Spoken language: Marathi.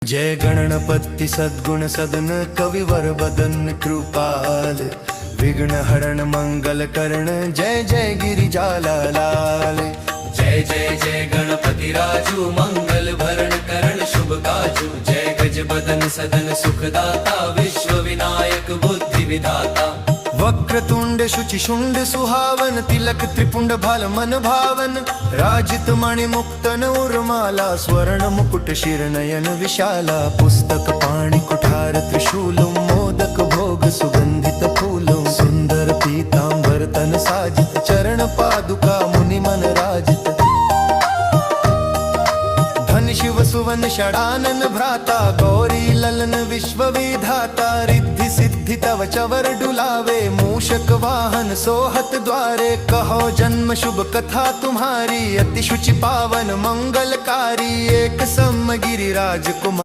जय गणपति सद्गुण सदन कविवर बदन कृपाल विघ्न हरण मंगल करण जय जय गिरिजाला लाल। जय जय जय गणपति राजू मंगल भरण करण शुभ काजू। जय गज बदन सदन सुखदाता विश्व विनायक बुद्धि विधाता। वक्रतुंड शुचि शुंड सुहावन तिलक त्रिपुंड भाल मन भावन। राजित मणि मुक्तन उर्माला स्वर्ण मुकुट शिरनयन विशाला। पुस्तक पाणि कुठार त्रिशूल मोदक भोग सुगंधित फूल। सुंदर पीतांबर तन साजित चरण पादुका मुनि मन राजित। धन शिव सुवन षडानन भ्राता गौरी ललन विश्व विधाता। रिद्धि सिद्धि तव चवर डुलावे मूषक वाहन सोहत द्वारे। कहो जन्म शुभ कथा तुम्हारी अति शुचि पावन मंगलकारी। एक सम गिरिराज कुमार